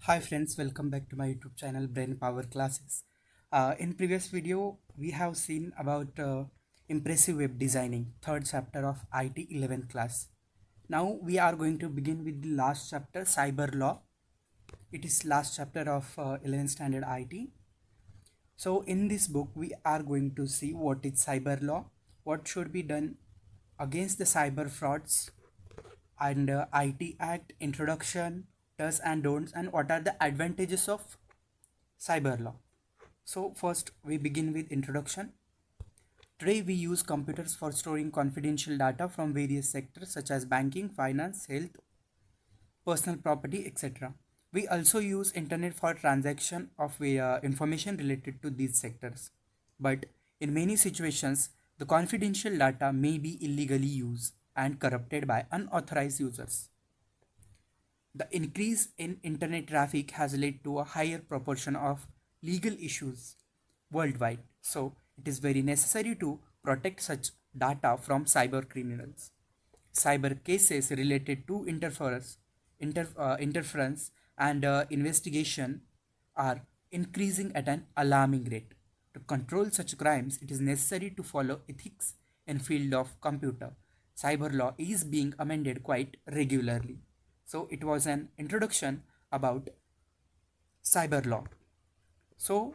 Hi friends, welcome back to my YouTube channel Brain Power Classes. In previous video, we have seen about impressive web designing, third chapter of IT 11th class. Now we are going to begin with the last chapter, Cyber Law. It is last chapter of 11th standard IT. So in this book, we are going to see what is cyber law, what should be done against the cyber frauds, and IT Act introduction, does and don'ts, and what are the advantages of cyber law. So first we begin with introduction. Today we use computers for storing confidential data from various sectors such as banking, finance, health, personal property, etc. We also use internet for transaction of information related to these sectors. But in many situations, the confidential data may be illegally used and corrupted by unauthorized users. The increase in internet traffic has led to a higher proportion of legal issues worldwide. So, it is very necessary to protect such data from cyber criminals. Cyber cases related to interference and investigation are increasing at an alarming rate. To control such crimes, it is necessary to follow ethics in field of computer. Cyber law is being amended quite regularly. So it was an introduction about cyber law. So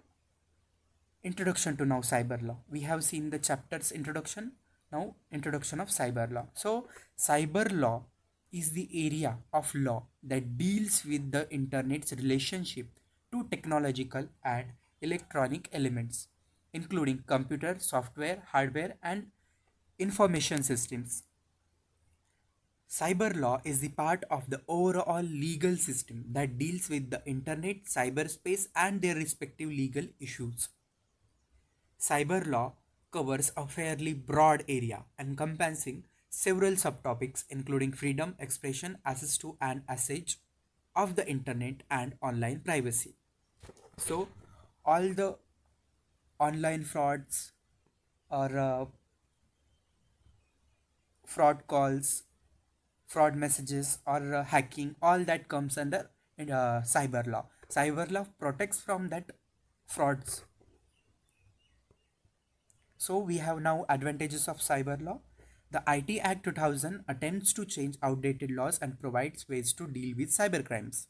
introduction to now cyber law. We have seen the chapter's introduction. Now introduction of cyber law. So cyber law is the area of law that deals with the internet's relationship to technological and electronic elements, including computer, software, hardware, and information systems. Cyber law is the part of the overall legal system that deals with the internet, cyberspace, and their respective legal issues. Cyber law covers a fairly broad area encompassing several subtopics including freedom, expression, access to and usage of the internet and online privacy. So, all the online frauds or fraud calls, fraud messages, or hacking, all that comes under cyber law. Cyber law protects from that frauds. So we have now advantages of cyber law. The IT Act 2000 attempts to change outdated laws and provides ways to deal with cyber crimes.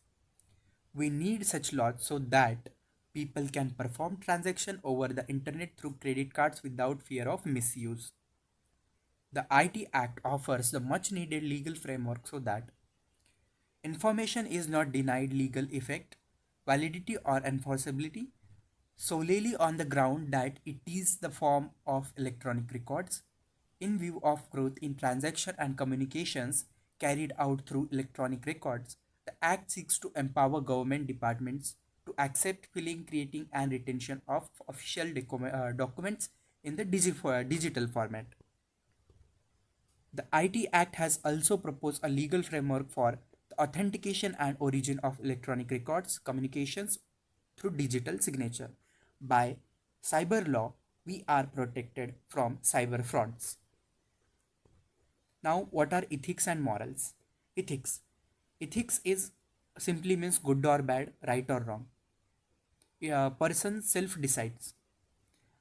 We need such laws so that people can perform transaction over the internet through credit cards without fear of misuse. The IT Act offers the much needed legal framework so that information is not denied legal effect, validity, or enforceability solely on the ground that it is the form of electronic records. In view of growth in transaction and communications carried out through electronic records, the Act seeks to empower government departments to accept, filling, creating, and retention of official documents in the digital format. The IT Act has also proposed a legal framework for the authentication and origin of electronic records communications through digital signature. By cyber law, we are protected from cyber frauds. Now, what are ethics and morals? Ethics. Ethics is simply means good or bad, right or wrong. A person self decides.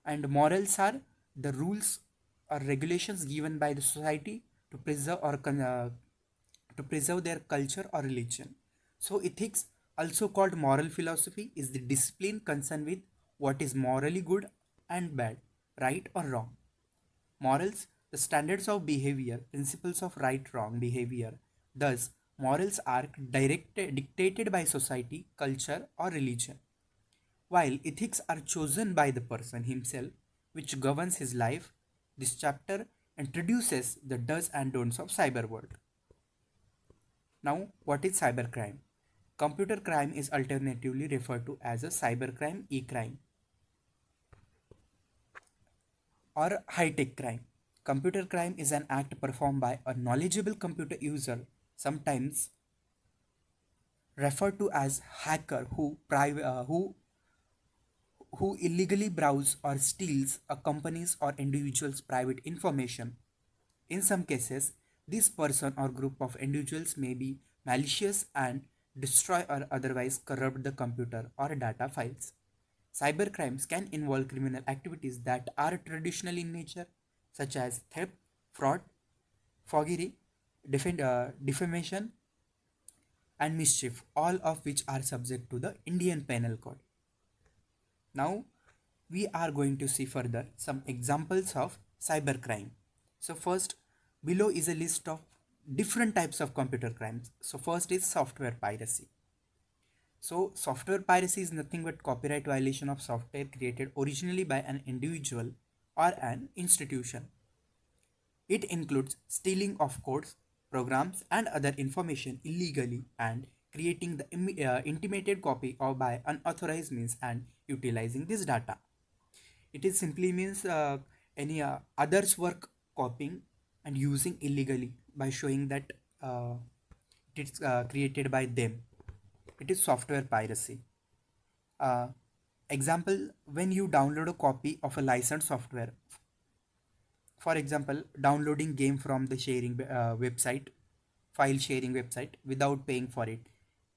And morals are the rules or regulations given by the society to preserve to preserve their culture or religion. So ethics, also called moral philosophy, is the discipline concerned with what is morally good and bad, right or wrong. Morals, the standards of behavior, principles of right wrong behavior. Thus, morals are dictated by society, culture, or religion, while ethics are chosen by the person himself, which governs his life. This chapter introduces the do's and don'ts of cyber world. Now, what is cybercrime? Computer crime is alternatively referred to as a cybercrime, e-crime, or high-tech crime. Computer crime is an act performed by a knowledgeable computer user, sometimes referred to as hacker, who illegally browse or steals a company's or individual's private information. In some cases, this person or group of individuals may be malicious and destroy or otherwise corrupt the computer or data files. Cybercrimes can involve criminal activities that are traditional in nature, such as theft, fraud, forgery, defamation, and mischief, all of which are subject to the Indian Penal Code. Now, we are going to see further some examples of cybercrime. So, first, below is a list of different types of computer crimes. So, first is software piracy. So, software piracy is nothing but copyright violation of software created originally by an individual or an institution. It includes stealing of codes, programs, and other information illegally and creating the intimated copy or by unauthorized means and utilizing this data. It is simply means any others work copying and using illegally by showing that it's created by them. It is software piracy. Uh, Example, when you download a copy of a licensed software, for example, downloading game from the sharing website, file sharing website without paying for it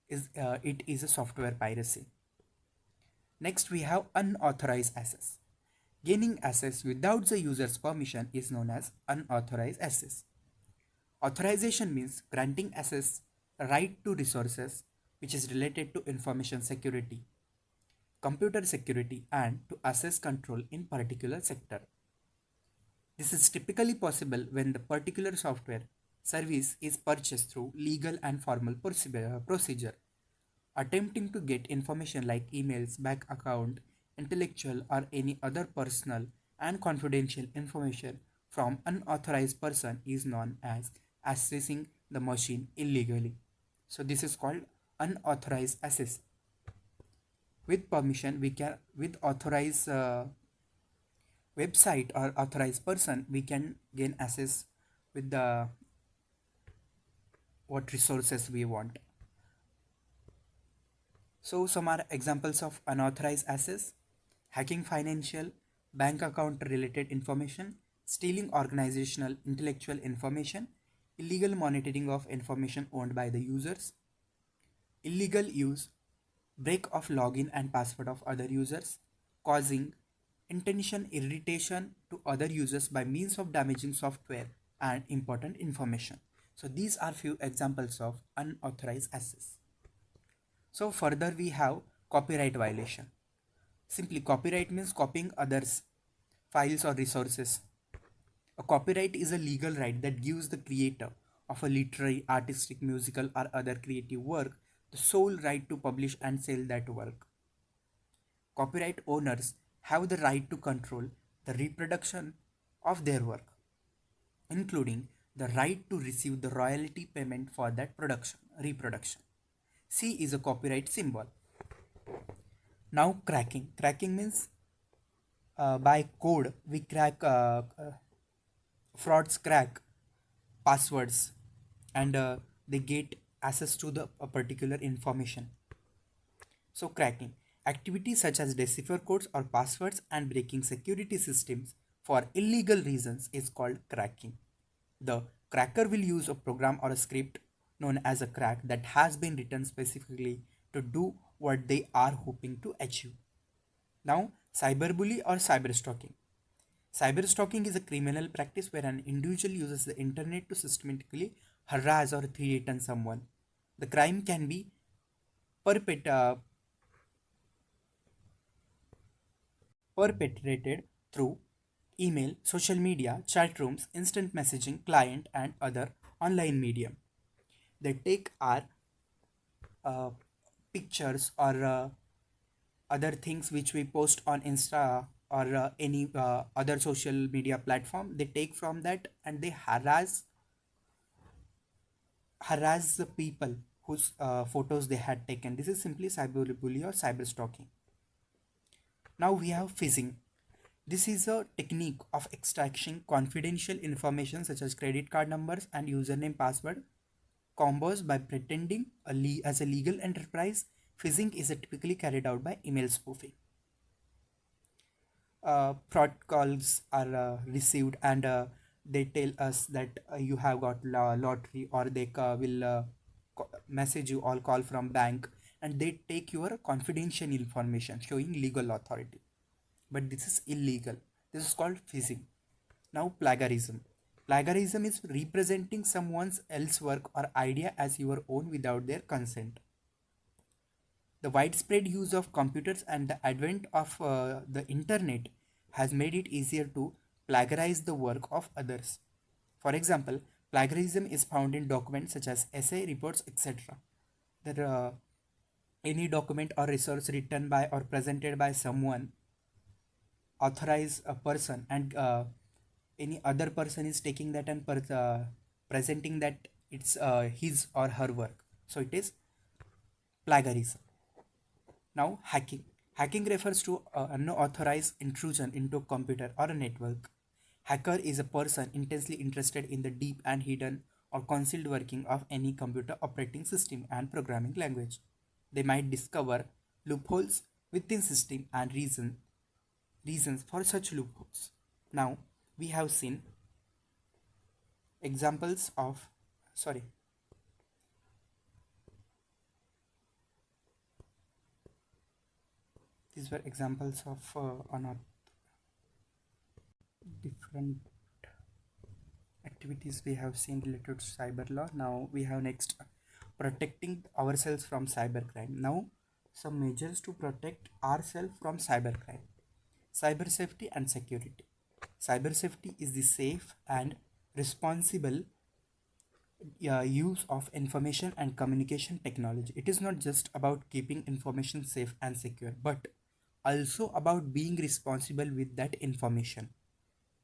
is a software piracy. Next, we have unauthorized access. Gaining access without the user's permission is known as unauthorized access. Authorization means granting access right to resources which is related to information security, computer security, and to access control in particular sector. This is typically possible when the particular software service is purchased through legal and formal procedure. Attempting to get information like emails, bank account, intellectual or any other personal and confidential information from unauthorized person is known as accessing the machine illegally. So this is called unauthorized access. With permission, we can with authorized website or authorized person, we can gain access with the what resources we want. So some are examples of unauthorized access: hacking financial, bank account related information, stealing organizational intellectual information, illegal monitoring of information owned by the users, illegal use, break of login and password of other users, causing intention irritation to other users by means of damaging software and important information. So these are few examples of unauthorized access. So further we have copyright violation. Simply copyright means copying others' files or resources. A copyright is a legal right that gives the creator of a literary, artistic, musical or other creative work the sole right to publish and sell that work. Copyright owners have the right to control the reproduction of their work, including the right to receive the royalty payment for that reproduction. C is a copyright symbol. Now cracking. Cracking means by code we crack frauds crack passwords and they get access to the a particular information. So cracking activities such as decipher codes or passwords and breaking security systems for illegal reasons is called cracking. The cracker will use a program or a script known as a crack that has been written specifically to do what they are hoping to achieve. Now, cyberbully or cyberstalking. Cyberstalking is a criminal practice where an individual uses the internet to systematically harass or threaten someone. The crime can be perpet- uh, perpetrated through email, social media, chat rooms, instant messaging, client, and other online medium. They take our uh, pictures or other things which we post on Insta or any other social media platform. They take from that and they harass the people whose photos they had taken. This is simply cyberbully or cyber stalking. Now we have phishing. This is a technique of extracting confidential information such as credit card numbers and username password combos by pretending as a legal enterprise. Phishing is typically carried out by email spoofing. Fraud calls are received and they tell us that you have got lottery or they will message you or call from bank, and they take your confidential information showing legal authority, but this is illegal. This is called phishing. Now, plagiarism. Plagiarism is representing someone else's work or idea as your own without their consent. The widespread use of computers and the advent of the internet has made it easier to plagiarize the work of others. For example, plagiarism is found in documents such as essay, reports, etc. There, any document or resource written by or presented by someone authorized a person, and any other person is taking that and presenting that it's his or her work. So it is plagiarism. Now, hacking. Hacking refers to unauthorized intrusion into a computer or a network. Hacker is a person intensely interested in the deep and hidden or concealed working of any computer operating system and programming language. They might discover loopholes within system and reasons for such loopholes. Now, we have seen examples of sorry these were examples of different activities we have seen related to cyber law. Now we have next protecting ourselves from cybercrime. Now, some measures to protect ourselves from cybercrime. Cyber safety and security. Cyber safety is the safe and responsible use of information and communication technology. It is not just about keeping information safe and secure, but also about being responsible with that information,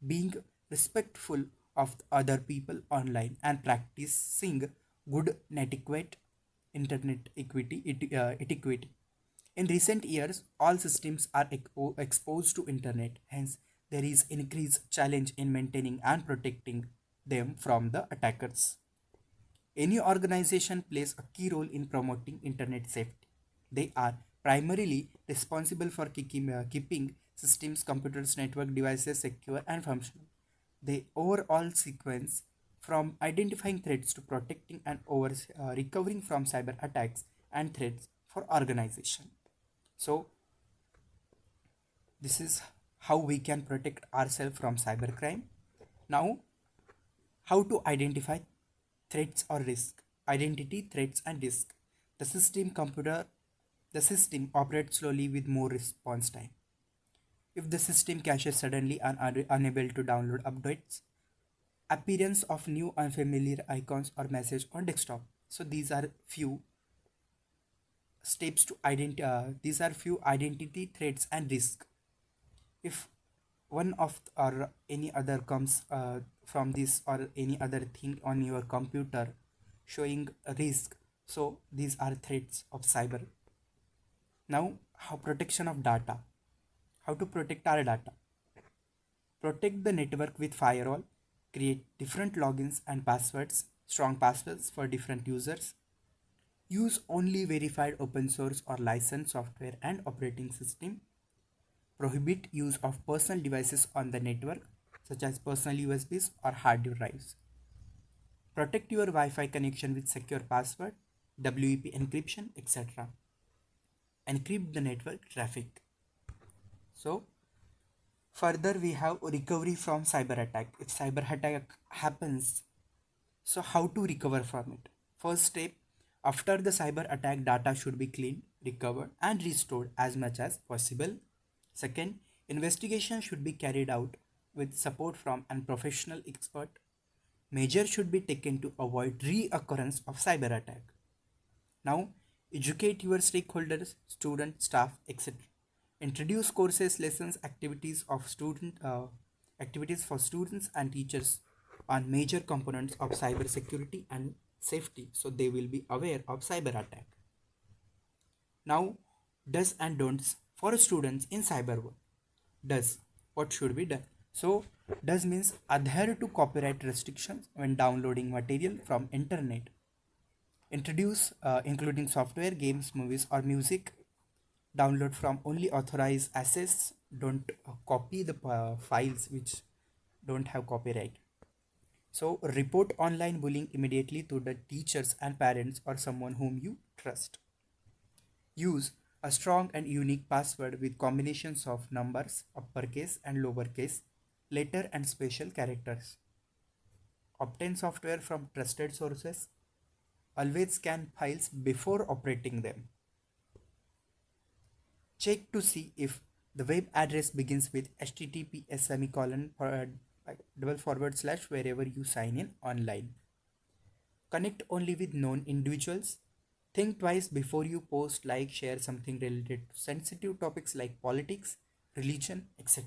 being respectful of other people online, and practicing good etiquette, internet etiquette. In recent years, all systems are exposed to internet. Hence, there is increased challenge in maintaining and protecting them from the attackers. Any organization plays a key role in promoting internet safety. They are primarily responsible for keeping systems, computers, network devices secure and functional. The overall sequence from identifying threats to protecting and recovering from cyber attacks and threats for organization. So this is how we can protect ourselves from cybercrime. Now, how to identify threats or risk. Identity, threats, and risk. The system operates slowly with more response time. If the system crashes suddenly and are unable to download updates, appearance of new unfamiliar icons or message on desktop. So these are few steps to these are few identity threats and risk. If one of or any other comes from this or any other thing on your computer showing a risk, so these are threats of cyber. Now, how protection of data. How to protect our data. Protect the network with firewall. Create different logins and passwords, strong passwords for different users. Use only verified open source or licensed software and operating system. Prohibit use of personal devices on the network, such as personal USBs or hard drives. Protect your Wi-Fi connection with secure password, WEP encryption, etc. Encrypt the network traffic. So, further we have recovery from cyber attack. If cyber attack happens, so how to recover from it? First step, after the cyber attack, data should be cleaned, recovered, and restored as much as possible. Second, investigation should be carried out with support from a professional expert. Measures should be taken to avoid reoccurrence of cyber attack. Now, educate your stakeholders, student, staff, etc. Introduce courses, lessons, activities for students and teachers on major components of cyber security and safety, so they will be aware of cyber attack. Now, does and don'ts for students in cyber world. Does, what should be done? So, does means adhere to copyright restrictions when downloading material from internet. Introduce including software, games, movies, or music. Download from only authorized assets. Don't copy the files which don't have copyright. So report online bullying immediately to the teachers and parents or someone whom you trust. Use a strong and unique password with combinations of numbers, uppercase and lowercase, letter and special characters. Obtain software from trusted sources. Always scan files before operating them. Check to see if the web address begins with https semicolon double forward slash wherever you sign in online. Connect only with known individuals. Think twice before you post, like, share something related to sensitive topics like politics, religion, etc.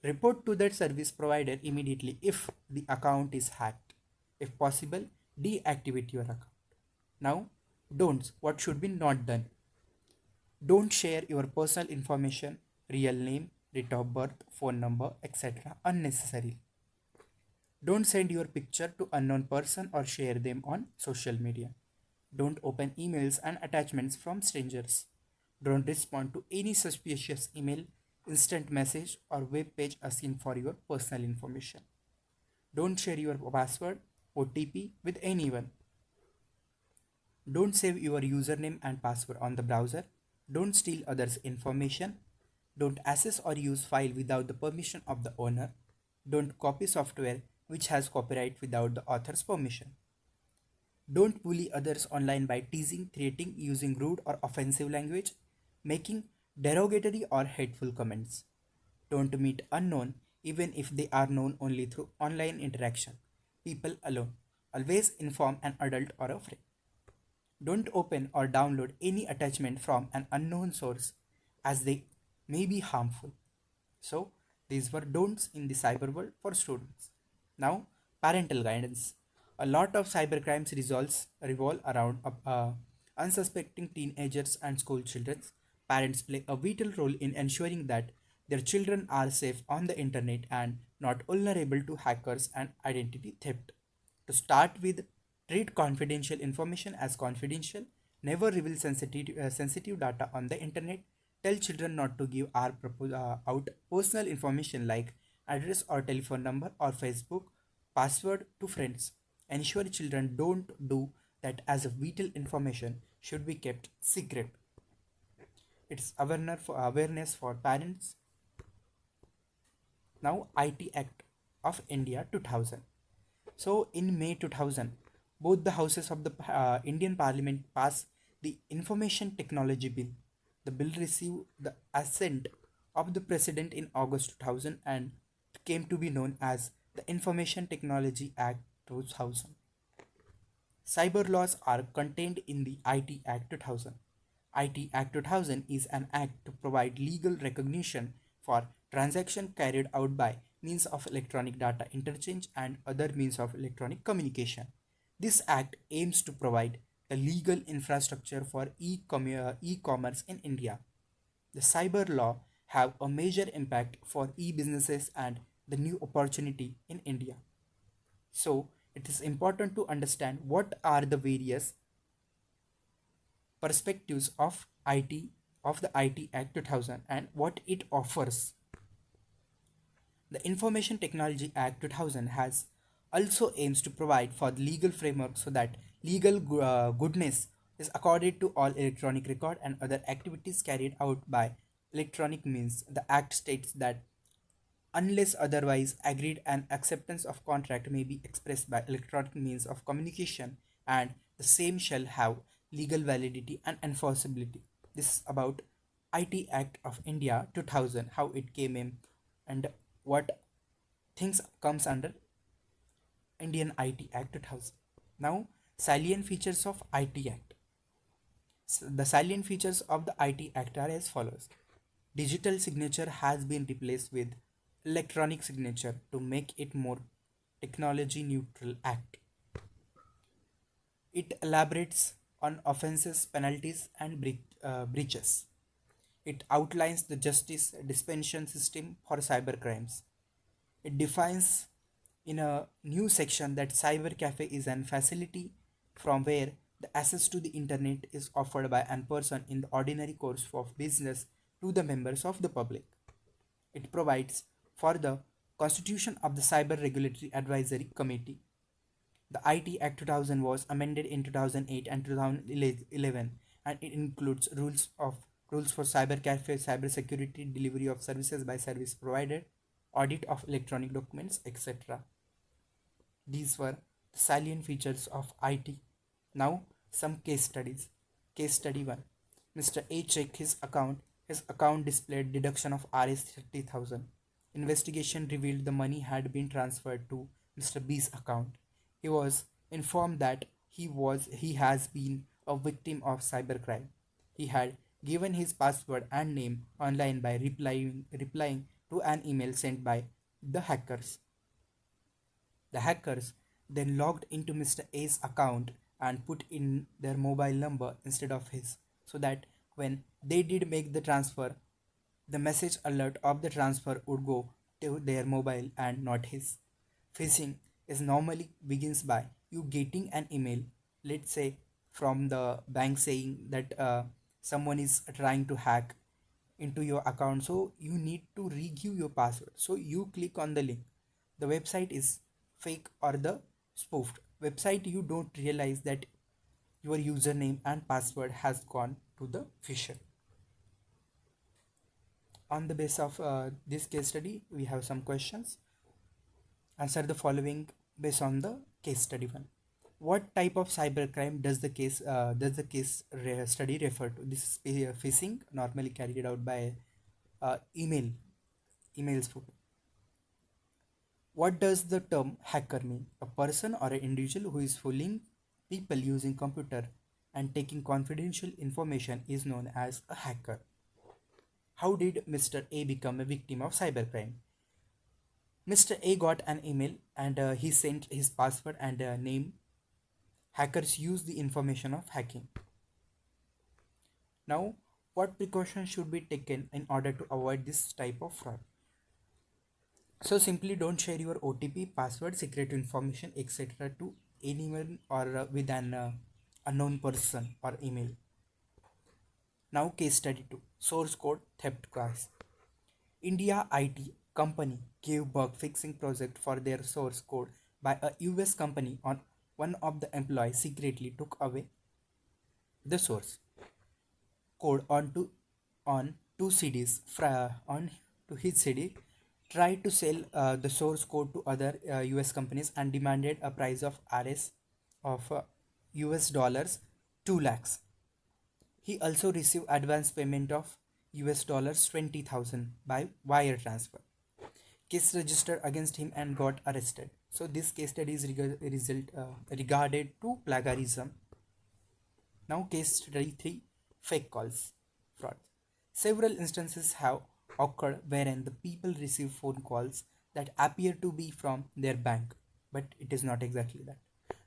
Report to that service provider immediately if the account is hacked. If possible, deactivate your account. Now, don'ts. What should be not done? Don't share your personal information, real name, date of birth, phone number, etc. unnecessarily. Don't send your picture to unknown person or share them on social media. Don't open emails and attachments from strangers. Don't respond to any suspicious email, instant message, or web page asking for your personal information. Don't share your password, OTP with anyone. Don't save your username and password on the browser. Don't steal others' information. Don't access or use file without the permission of the owner. Don't copy software which has copyright without the author's permission. Don't bully others online by teasing, threatening, using rude or offensive language, making derogatory or hateful comments. Don't meet unknown even if they are known only through online interaction. People alone. Always inform an adult or a friend. Don't open or download any attachment from an unknown source as they may be harmful. So, these were don'ts in the cyber world for students. Now, parental guidance. A lot of cybercrimes revolve around unsuspecting teenagers and school children. Parents play a vital role in ensuring that their children are safe on the internet and not vulnerable to hackers and identity theft. To start with, treat confidential information as confidential. Never reveal sensitive data on the internet. Tell children not to give out personal information like address or telephone number or Facebook password to friends. Ensure children don't do that as a vital information should be kept secret. It's awareness for parents. Now, IT Act of India 2000. So, in May 2000, both the houses of the Indian Parliament passed the Information Technology Bill. The bill received the assent of the President in August 2000 and came to be known as the Information Technology Act 2000. Cyber laws are contained in the IT Act 2000. IT Act 2000 is an act to provide legal recognition for transactions carried out by means of electronic data interchange and other means of electronic communication. This act aims to provide the legal infrastructure for e-commerce in India. The cyber law have a major impact for e-businesses and the new opportunity in India. So, it is important to understand what are the various perspectives of the IT Act 2000 and what it offers. The Information Technology Act 2000 has also aims to provide for the legal framework so that goodness is accorded to all electronic record and other activities carried out by electronic means. The act states that unless otherwise agreed, an acceptance of contract may be expressed by electronic means of communication and the same shall have legal validity and enforceability. This is about IT Act of India 2000, how it came in and what things comes under Indian IT Act 2000. Now, salient features of IT Act. The salient features of the IT Act are as follows. Digital signature has been replaced with electronic signature to make it more technology neutral act. It elaborates on offenses, penalties, and breaches. It outlines the justice dispensation system for cyber crimes. It defines in a new section that cyber cafe is an facility from where the access to the internet is offered by an person in the ordinary course of business to the members of the public. It provides for the Constitution of the Cyber Regulatory Advisory Committee. The IT Act 2000 was amended in 2008 and 2011, and it includes rules for cyber cafe, cyber security, delivery of services by service provider, audit of electronic documents, etc. These were the salient features of IT. Now, some case studies. Case study 1. Mr. A checked his account. His account displayed deduction of Rs 30,000. Investigation revealed the money had been transferred to Mr. B's account. He was informed that he has been a victim of cybercrime. He had given his password and name online by replying to an email sent by the hackers. The hackers then logged into Mr. A's account and put in their mobile number instead of his, so that when they did make the transfer, the message alert of the transfer would go to their mobile and not his. Phishing is normally begins by you getting an email, let's say from the bank, saying that someone is trying to hack into your account, so you need to re-give your password. So you click on the link. The website is fake or the spoofed website. You don't realize that your username and password has gone to the fisher. On the basis of this case study, we have some questions. Answer the following based on the case study one. What type of cybercrime does the study refer to? This is phishing, normally carried out by emails. What does the term hacker mean? A person or an individual who is fooling people using computer and taking confidential information is known as a hacker. How did Mr. A become a victim of cybercrime? Mr. A got an email and he sent his password and name. Hackers use the information of hacking. Now, what precautions should be taken in order to avoid this type of fraud? So simply don't share your OTP, password, secret information, etc. to anyone or with an unknown person or email. Now case study 2. Source code theft case. India IT company gave bug fixing project for their source code by a US company. On one of the employees secretly took away the source code on two CDs on to his CD, tried to sell the source code to other US companies and demanded a price of RS of US dollars 2 lakhs. He also received advance payment of US dollars 20,000 by wire transfer. Case registered against him and got arrested. So this case study is regarded to plagiarism. Now case study 3, fake calls fraud. Several instances have occurred wherein the people receive phone calls that appear to be from their bank, but it is not exactly that.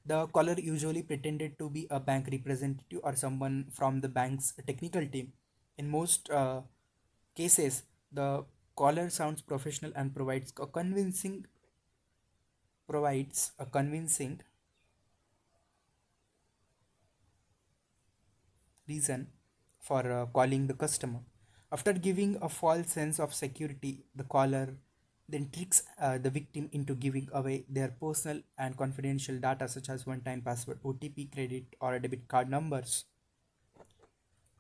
The caller usually pretended to be a bank representative or someone from the bank's technical team. In most cases, the caller sounds professional and provides a convincing reason for calling the customer. After giving a false sense of security, the caller then tricks the victim into giving away their personal and confidential data such as one-time password, OTP, credit or debit card numbers.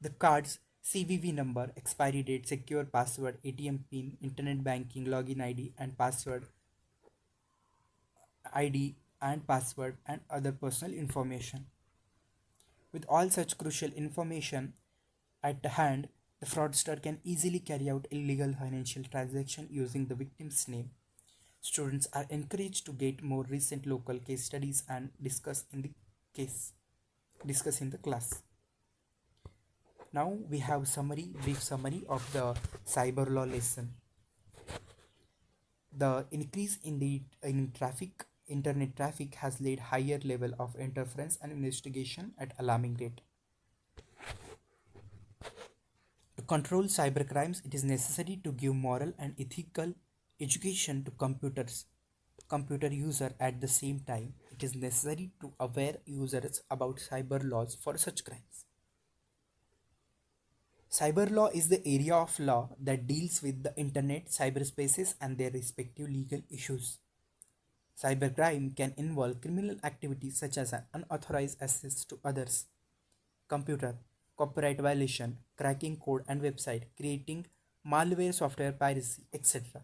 The card's CVV number, expiry date, secure password, ATM PIN, internet banking, login ID and password, ID and password and other personal information. With all such crucial information at hand, the fraudster can easily carry out illegal financial transaction using the victim's name. Students are encouraged to get more recent local case studies and discuss in the class. Now we have brief summary of the cyber law lesson. The increase in internet traffic has led higher level of interference and investigation at alarming rate. To control cybercrimes, it is necessary to give moral and ethical education to computer user. At the same time, it is necessary to aware users about cyber laws for such crimes. Cyber law is the area of law that deals with the internet, cyberspaces, and their respective legal issues. Cybercrime can involve criminal activities such as an unauthorized access to others, computer, copyright violation, cracking code and website, creating malware, software piracy, etc.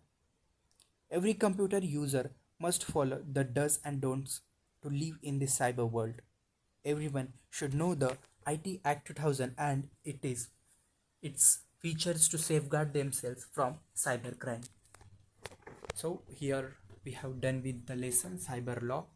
Every computer user must follow the does and don'ts to live in this cyber world. Everyone should know the IT Act 2000 and its features to safeguard themselves from cybercrime. So here we have done with the lesson cyber law.